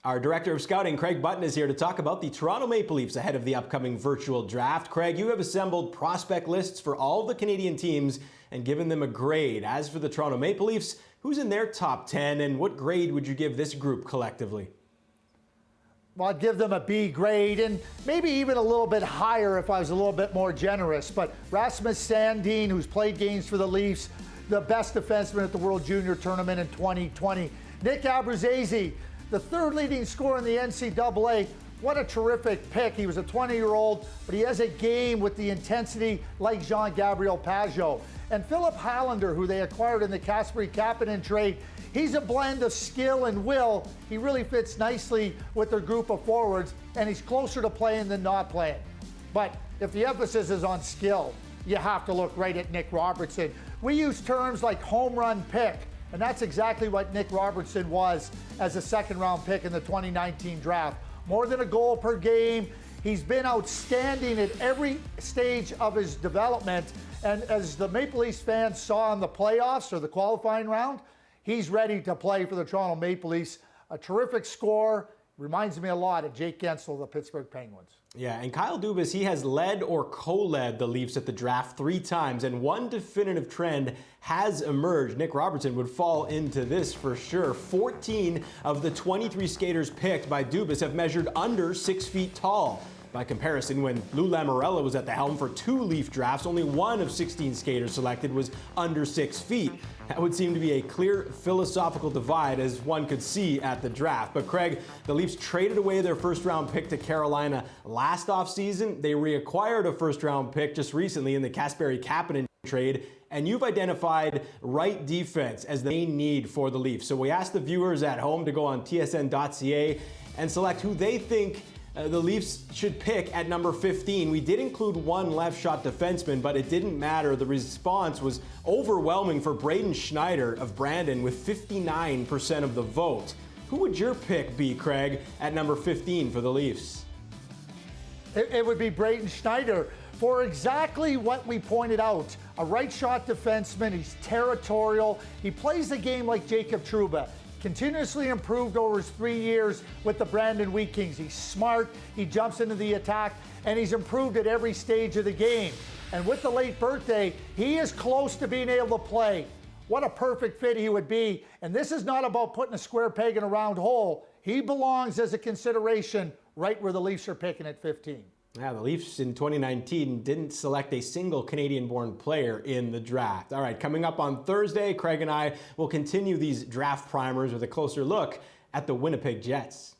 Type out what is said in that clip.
Our Director of Scouting, Craig Button, is here to talk about the Toronto Maple Leafs ahead of the upcoming virtual draft. Craig, you have assembled prospect lists for all the Canadian teams and given them a grade. As for the Toronto Maple Leafs, who's in their top 10 and what grade would you give this group collectively? Well, I'd give them a B grade and maybe even a little bit higher if I was a little bit more generous. But Rasmus Sandin, who's played games for the Leafs, the best defenseman at the World Junior Tournament in 2020. Nick Abruzzese, the third leading scorer in the NCAA. What a terrific pick. He was a 20-year-old, but he has a game with the intensity like Jean-Gabriel Pageau. And Philip Hallander, who they acquired in the Kasperi-Kapanen trade, he's a blend of skill and will. He really fits nicely with their group of forwards, and he's closer to playing than not playing. But if the emphasis is on skill, you have to look right at Nick Robertson. We use terms like home run pick, and that's exactly what Nick Robertson was as a second-round pick in the 2019 draft. More than a goal per game. He's been outstanding at every stage of his development. And as the Maple Leafs fans saw in the playoffs or the qualifying round, he's ready to play for the Toronto Maple Leafs. A terrific scorer. Reminds me a lot of Jake Guentzel of the Pittsburgh Penguins. Yeah, and Kyle Dubis, he has led or co-led the Leafs at the draft 3 times, and one definitive trend has emerged. Nick Robertson would fall into this for sure. 14 of the 23 skaters picked by Dubis have measured under 6 feet tall. By comparison, when Lou Lamoriello was at the helm for 2 Leaf drafts, only 1 of 16 skaters selected was under 6 feet. That would seem to be a clear philosophical divide, as one could see at the draft. But Craig, the Leafs traded away their first-round pick to Carolina last offseason. They reacquired a first-round pick just recently in the Kasperi-Kapanen trade, and you've identified right defense as the main need for the Leafs. So we asked the viewers at home to go on tsn.ca and select who they think the Leafs should pick at number 15. We did include 1 left shot defenseman, but it didn't matter. The response was overwhelming for Braden Schneider of Brandon with 59% of the vote. Who would your pick be, Craig, at number 15 for the Leafs? It would be Braden Schneider for exactly what we pointed out. A right shot defenseman, he's territorial. He plays the game like Jacob Trouba. Continuously improved over his 3 years with the Brandon Wheat Kings. He's smart, he jumps into the attack, and he's improved at every stage of the game. And with the late birthday, he is close to being able to play. What a perfect fit he would be. And this is not about putting a square peg in a round hole. He belongs as a consideration right where the Leafs are picking at 15. Yeah, the Leafs in 2019 didn't select a single Canadian-born player in the draft. All right, coming up on Thursday, Craig and I will continue these draft primers with a closer look at the Winnipeg Jets.